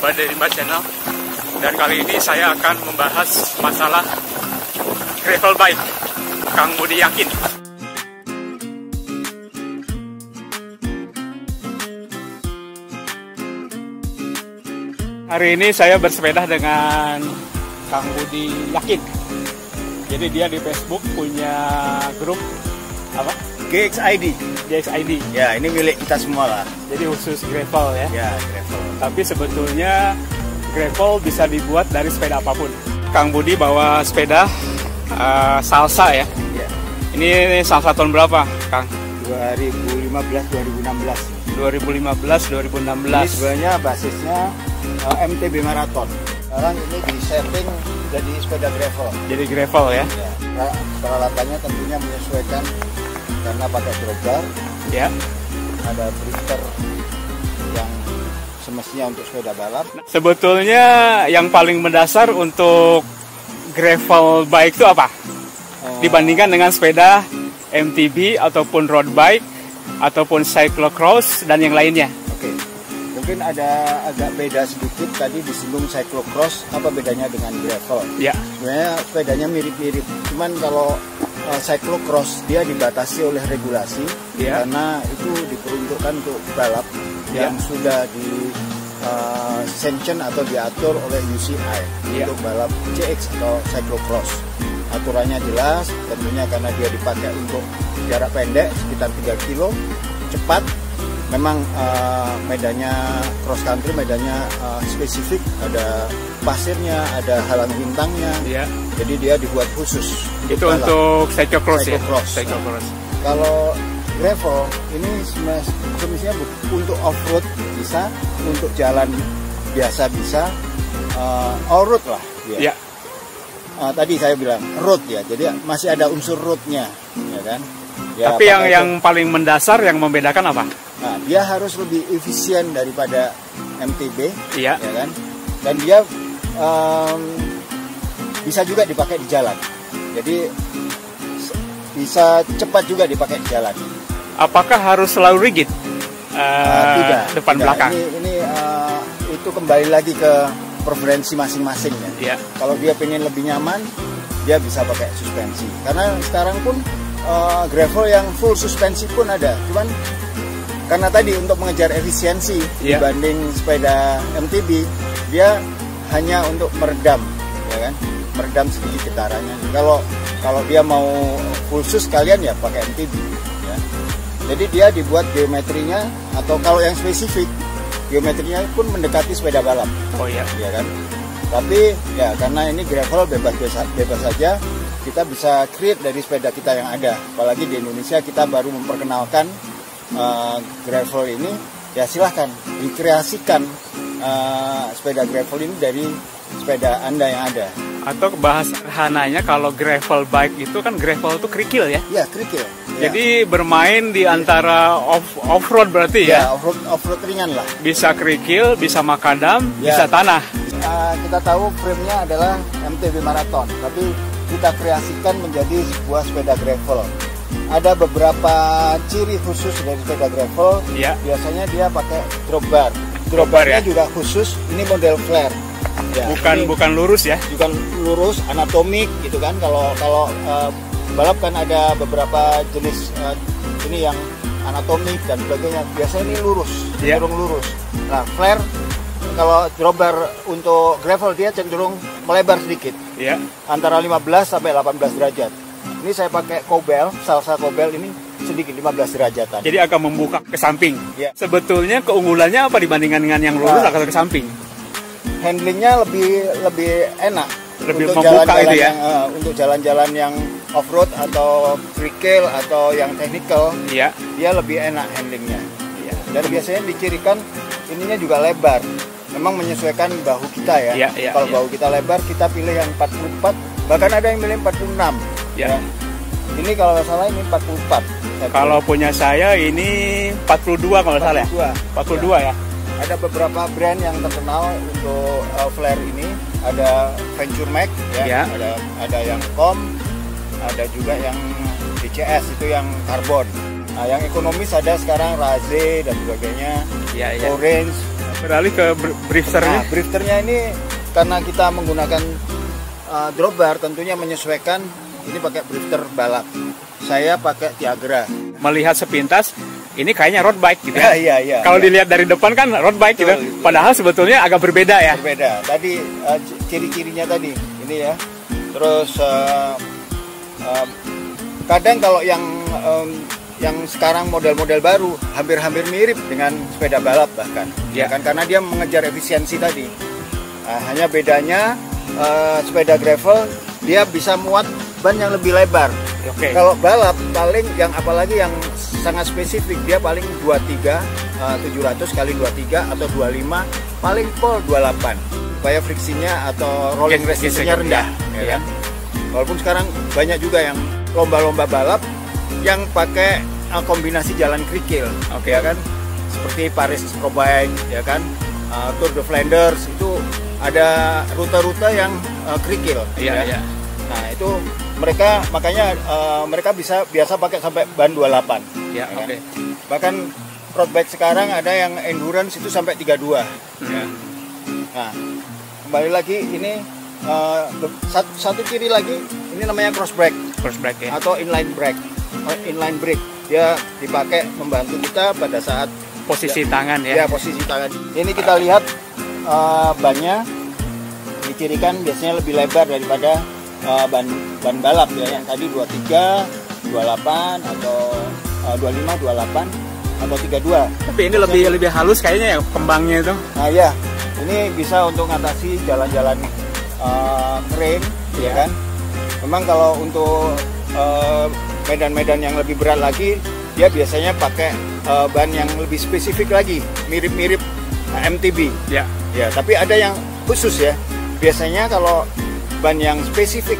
Badai Rimba Channel. Dan kali ini saya akan membahas masalah gravel bike. Kang Budi yakin. Hari ini saya bersepeda dengan Kang Budi Yakin. Jadi dia di Facebook punya grup apa? GXID. Ya, ini milik kita semua lah. Jadi khusus gravel ya? Ya, gravel. Tapi sebetulnya gravel bisa dibuat dari sepeda apapun. Kang Budi bawa sepeda Salsa ya? Ya. Ini Salsa tahun berapa, Kang? 2015-2016. 2015-2016. Ini sebenarnya basisnya MTB Marathon. Sekarang ini di-setting jadi sepeda gravel. Jadi gravel ya? Ya. Peralatannya tentunya menyesuaikan karena pakai drawbar. Ya. Ada drifter yang semestinya untuk sepeda balap. Sebetulnya yang paling mendasar untuk gravel bike itu apa? Dibandingkan dengan sepeda MTB ataupun road bike ataupun cyclocross dan yang lainnya. Oke. Mungkin ada agak beda sedikit, tadi disinggung cyclocross, apa bedanya dengan gravel? Ya. Sebenarnya sepedanya mirip-mirip, cuman kalau cyclocross dia dibatasi oleh regulasi, ya, karena itu diperuntukkan untuk balap yang sudah di sanction atau diatur oleh UCI untuk balap CX atau cyclocross. Aturannya jelas, tentunya karena dia dipakai untuk jarak pendek sekitar 3 kilo, cepat. Memang medannya cross country, medannya spesifik, ada pasirnya, ada halang bintangnya. Ya. Jadi dia dibuat khusus. Itu untuk cyclocross ya? Cyclocross. Kalau gravel ini sebenarnya untuk off-road bisa, untuk jalan biasa bisa, all-road lah. Ya. Tadi saya bilang road ya, jadi masih ada unsur roadnya, ya kan? Ya, tapi yang paling mendasar yang membedakan apa? Nah, dia harus lebih efisien daripada MTB, ya kan? Dan dia bisa juga dipakai di jalan, jadi bisa cepat juga dipakai di jalan. Apakah harus selalu rigid? Tidak, depan belakang. Ini itu kembali lagi ke preferensi masing-masing ya. Kalau dia pengen lebih nyaman, dia bisa pakai suspensi. Karena sekarang pun gravel yang full suspensi pun ada. Cuman karena tadi untuk mengejar efisiensi dibanding sepeda MTB, dia hanya untuk meredam, ya kan? Meredam sedikit getarannya. Kalau dia mau full sus kalian ya pakai MTB. Ya. Jadi dia dibuat geometrinya, atau kalau yang spesifik geometrinya pun mendekati sepeda balap. Oh iya, ya kan. Tapi ya karena ini gravel bebas saja, kita bisa create dari sepeda kita yang ada. Apalagi di Indonesia kita baru memperkenalkan gravel ini, ya silahkan dikreasikan sepeda gravel ini dari sepeda Anda yang ada. Atau bahasa sederhananya kalau gravel bike itu kan gravel itu kerikil ya? Ya, kerikil. Jadi bermain di antara off-road berarti ya? Ya, off-road ringan lah. Bisa kerikil, bisa makadam, bisa tanah. Kita tahu frame-nya adalah MTB Marathon, tapi kita kreasikan menjadi sebuah sepeda gravel. Ada beberapa ciri khusus dari sepeda gravel. Biasanya dia pakai drawbar. Drawbarnya juga khusus. Ini model flare. Ya, bukan lurus ya? Bukan lurus, anatomik gitu kan. Kalau balap kan ada beberapa jenis ini yang anatomik dan sebagainya. Biasanya ini lurus, cenderung lurus. Nah, flare kalau drawbar untuk gravel dia cenderung melebar sedikit. Antara 15 sampai 18 derajat. Ini saya pakai Cobel, Salsa Cobel ini sedikit 15 derajatan. Jadi akan membuka ke samping. Sebetulnya keunggulannya apa dibandingkan dengan yang lurus atau ke samping? Handlingnya lebih enak, lebih untuk membuka itu ya. Untuk jalan-jalan yang off-road atau kerikil atau yang technical, dia lebih enak handlingnya. Dan biasanya dicirikan ininya juga lebar. Memang menyesuaikan bahu kita ya. Kalau bahu kita lebar, kita pilih yang 44, bahkan ada yang pilih 46. Ini kalau nggak salah ini 44. Kalau punya saya ini 42 kalau salah ya. 42 ya. Ada beberapa brand yang terkenal untuk flare ini. Ada Venture Max ada yang Com, ada juga yang DCS itu yang karbon. Nah, yang ekonomis ada sekarang Raze dan sebagainya, Orange. Beralih ke drifternya. Nah, drifternya ini karena kita menggunakan drop bar, tentunya menyesuaikan. Ini pakai drifter balap. Saya pakai Tiagra. Melihat sepintas, ini kayaknya road bike gitu ya. Iya. Kalau dilihat dari depan kan road bike gitu. Padahal sebetulnya agak berbeda ya. Berbeda. Tadi ciri-cirinya tadi ini ya. Terus kadang kalau yang sekarang model-model baru hampir-hampir mirip dengan sepeda balap bahkan. Ya kan, karena dia mengejar efisiensi tadi. Hanya bedanya sepeda gravel dia bisa muat ban yang lebih lebar. Kalau balap paling apalagi yang sangat spesifik, dia paling 23 700 kali 23 atau 25, paling pol 28 supaya friksinya atau rolling resistance-nya rendah ya kan. Walaupun sekarang banyak juga yang lomba-lomba balap yang pakai kombinasi jalan kerikil, ya kan, seperti Paris-Roubaix ya kan, Tour de Flanders, itu ada rute-rute yang kerikil. Iya. Nah itu mereka makanya mereka biasa pakai sampai ban 28. Ya, kan? Bahkan road bike sekarang ada yang endurance itu sampai 32. Ya. Nah kembali lagi ini satu ciri lagi, ini namanya cross brake ya? Atau inline brake. Dia dipakai membantu kita pada saat posisi tangan ya. Ya, posisi tangan. Ini kita lihat bannya dicirikan biasanya lebih lebar daripada ban balap ya. Tadi 23, 28 atau 25, 28 atau 32. Tapi ini lebih halus kayaknya ya kembangnya itu. Nah ya, ini bisa untuk mengatasi jalan-jalan kering ya kan. Memang kalau untuk medan-medan yang lebih berat lagi, dia biasanya pakai ban yang lebih spesifik lagi, mirip-mirip MTB. Ya, tapi ada yang khusus ya. Biasanya kalau ban yang spesifik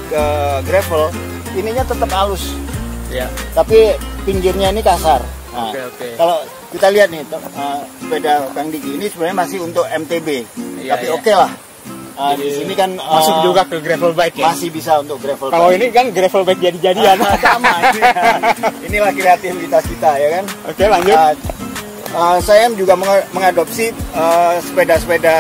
gravel, ininya tetap halus. Ya. Tapi pinggirnya ini kasar. Nah, kalau kita lihat nih sepeda Kang Diki ini sebenarnya masih untuk MTB, tapi oke lah. Di sini kan masuk juga ke gravel bike ya? Masih bisa untuk gravel bike. Kalau ini kan gravel bike jadi-jadian. Sama. Inilah kreativitas kita ya kan. Oke, lanjut. Saya juga mengadopsi sepeda-sepeda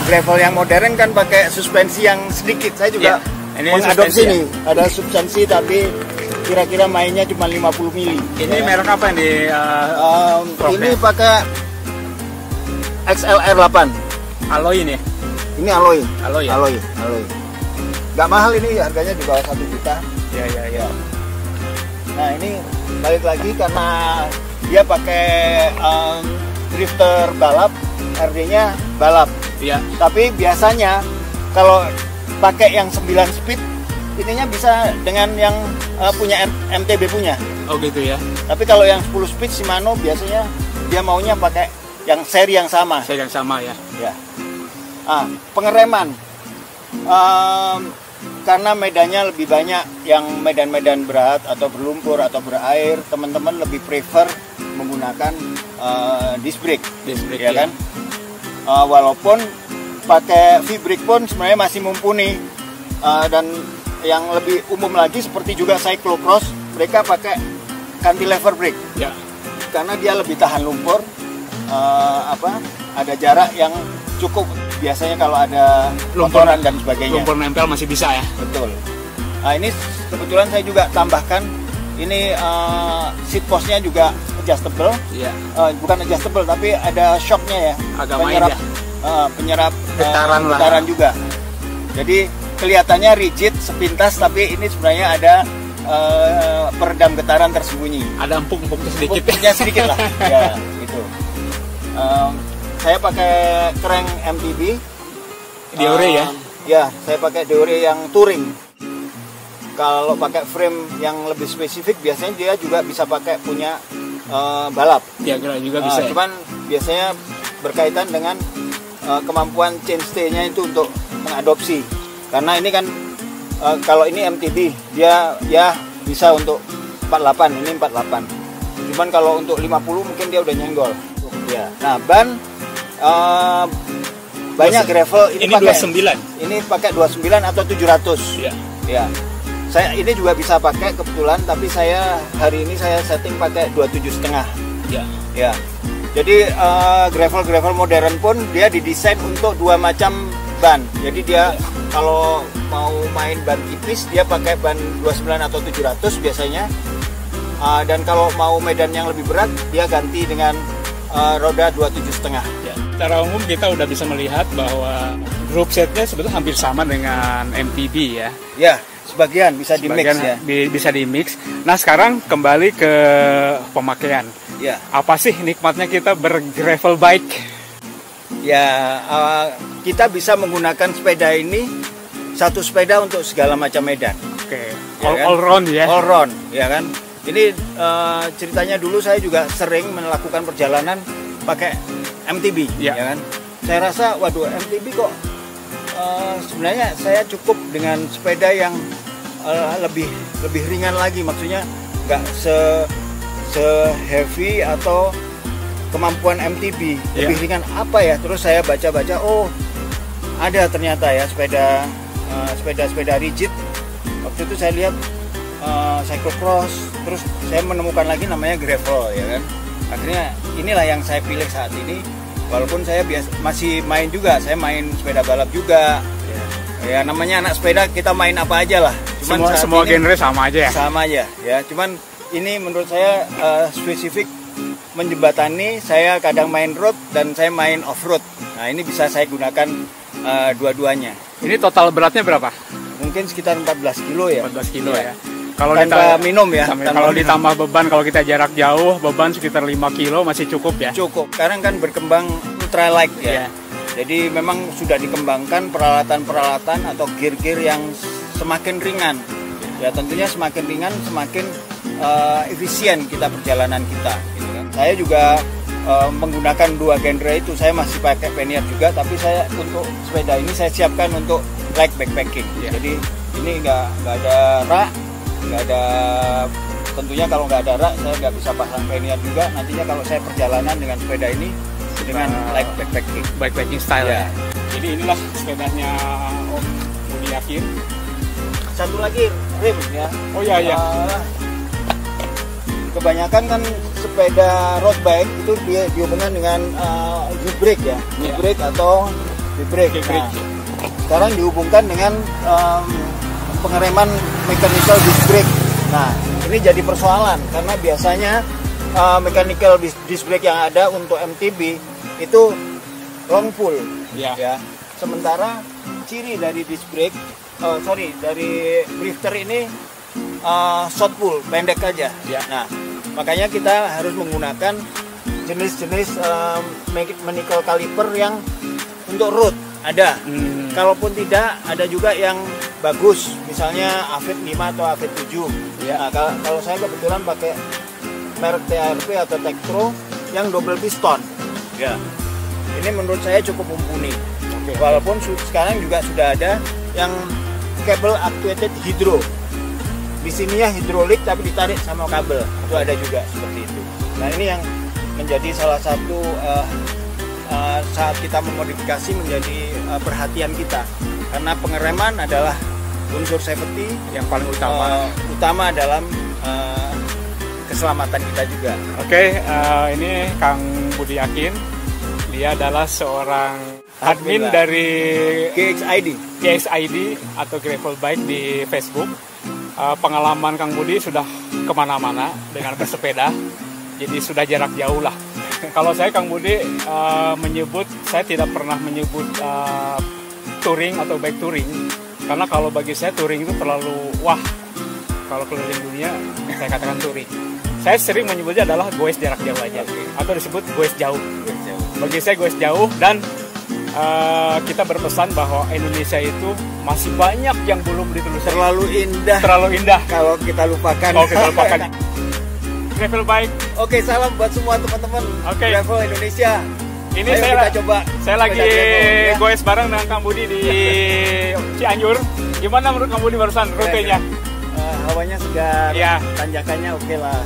gravel yang modern kan pakai suspensi yang sedikit. Saya juga mengadopsi nih. Ada suspensi tapi kira-kira mainnya cuma 50 mili. Ini merek apa nih? Ini pakai XLR8. Alloy ini? Ini alloy. Alloy. Nggak mahal ini, harganya di bawah 1 juta. Ya. Nah ini balik lagi karena dia pakai drifter balap, artinya balap. Iya. Tapi biasanya kalau pakai yang 9 speed, ininya bisa dengan yang punya MTB punya. Oh gitu ya. Tapi kalau yang 10 speed Shimano biasanya dia maunya pakai yang seri yang sama. Seri yang sama ya. Ya. Pengereman. Karena medannya lebih banyak yang medan-medan berat atau berlumpur atau berair, teman-teman lebih prefer menggunakan disc brake ya kan. Walaupun pakai V-brake pun sebenarnya masih mumpuni, dan yang lebih umum lagi seperti juga cyclocross, mereka pakai cantilever brake ya. Karena dia lebih tahan lumpur, ada jarak yang cukup. Biasanya kalau ada lumpuran dan sebagainya, lumpur nempel masih bisa ya. Betul. Nah ini kebetulan saya juga tambahkan ini seat postnya juga adjustable. Iya. Bukan adjustable tapi ada shocknya ya. Agak penyerap, penyerap getaran juga. Jadi kelihatannya rigid sepintas, tapi ini sebenarnya ada peredam getaran tersembunyi. Ada empuk-empuknya sedikit. Empuknya sedikit lah. Ya gitu. Saya pakai crank MTB Deore ya? Ya, saya pakai Deore yang touring. Kalau pakai frame yang lebih spesifik, biasanya dia juga bisa pakai punya balap. Ya, juga bisa. Cuman biasanya berkaitan dengan kemampuan chainstay-nya itu untuk mengadopsi. Karena ini kan kalau ini MTB, dia ya bisa untuk 48, ini 48. Cuman kalau untuk 50 mungkin dia udah nyenggol. Ya. Nah, ban banyak gravel ini pakai 29. Ini pakai 29 atau 700. Ya. Saya ini juga bisa pakai kebetulan, tapi saya hari ini saya setting pakai 27,5. Ya. Jadi gravel modern pun dia didesain untuk dua macam ban. Jadi dia kalau mau main ban tipis dia pakai ban 29 atau 700 biasanya. Dan kalau mau medan yang lebih berat dia ganti dengan roda 27,5. Ya. Secara umum kita udah bisa melihat bahwa group setnya sebetulnya hampir sama dengan MTB ya. Ya, sebagian bisa di-mix ya. Bisa di-mix. Nah sekarang kembali ke pemakaian. Ya. Apa sih nikmatnya kita bergravel bike? Ya, kita bisa menggunakan sepeda ini satu sepeda untuk segala macam medan. Oke. Ya kan? All round ya. All round, ya kan. Ini ceritanya dulu saya juga sering melakukan perjalanan pakai MTB, ya kan. Saya rasa, waduh MTB kok sebenarnya saya cukup dengan sepeda yang lebih ringan lagi, maksudnya nggak se heavy atau kemampuan MTB, lebih ringan apa ya? Terus saya baca-baca, oh ada ternyata ya sepeda rigid. Waktu itu saya lihat cyclocross, terus saya menemukan lagi namanya gravel, ya kan. Akhirnya inilah yang saya pilih saat ini. Walaupun saya masih main juga, saya main sepeda balap juga. Ya namanya anak sepeda, kita main apa aja lah. Cuman semua genre sama aja ya. Sama aja ya. Cuman ini menurut saya spesifik menjembatani. Saya kadang main road dan saya main off road. Nah ini bisa saya gunakan dua-duanya. Ini total beratnya berapa? Mungkin sekitar 14 kilo ya. 14 kilo ya. Kalau tanpa minum ya. Kalau ditambah beban, kalau kita jarak jauh, beban sekitar 5 kilo masih cukup ya? Cukup. Sekarang kan berkembang ultralight ya. Jadi memang sudah dikembangkan peralatan-peralatan atau gear-gear yang semakin ringan. Ya tentunya semakin ringan, semakin efisien kita perjalanan kita. Gitu kan. Saya juga menggunakan dua genre itu. Saya masih pakai pannier juga, tapi saya untuk sepeda ini saya siapkan untuk light backpacking. Jadi ini nggak ada rak. Nggak ada, tentunya kalau nggak ada rak saya nggak bisa pasang pannier juga. Nantinya kalau saya perjalanan dengan sepeda ini dengan light backpacking style ya. Jadi inilah sepedanya Om Budi Yakin. Satu lagi rim ya. Oh iya. Kebanyakan kan sepeda road bike itu dia dihubungkan dengan e-brake ya, e-brake atau e-brake. Nah, sekarang dihubungkan dengan pengereman mechanical disc brake. Nah, ini jadi persoalan karena biasanya mechanical disc brake yang ada untuk MTB itu long pull, ya. Sementara ciri dari disc brake, dari drifter ini short pull, pendek aja. Nah, makanya kita harus menggunakan jenis-jenis mechanical caliper yang untuk road ada. Kalaupun tidak, ada juga yang bagus, misalnya Avid 5 atau Avid 7. Nah, kalau saya kebetulan pakai merek TRP atau Tektro yang double piston. Ini menurut saya cukup mumpuni. Walaupun sekarang juga sudah ada yang cable actuated hydro. Di sini ya hidrolik tapi ditarik sama kabel. Itu ada juga seperti itu. Nah ini yang menjadi salah satu saat kita memodifikasi menjadi perhatian kita. Karena pengereman adalah unsur safety yang paling utama dalam keselamatan kita juga. Ini Kang Budi Yakin. Dia adalah seorang admin dari GXID atau Gravel Bike di Facebook. Pengalaman Kang Budi sudah kemana-mana dengan bersepeda, jadi sudah jarak jauh lah. Kalau saya Kang Budi saya tidak pernah menyebut touring atau bike touring, karena kalau bagi saya touring itu terlalu wah. Kalau keliling dunia saya katakan touring. Saya sering menyebutnya adalah goes jarak jauh aja, atau disebut goes jauh. Bagi saya goes jauh, dan kita berpesan bahwa Indonesia itu masih banyak yang belum ditelusuri. Terlalu indah kalau kita lupakan. Gravel Bike. Salam buat semua teman-teman Gravel Indonesia. Ini kita coba. Saya lagi goes bareng dengan Kang Budi di Cianjur. Gimana menurut Kang Budi barusan rutenya? Hawanya segar, tanjakannya oke lah.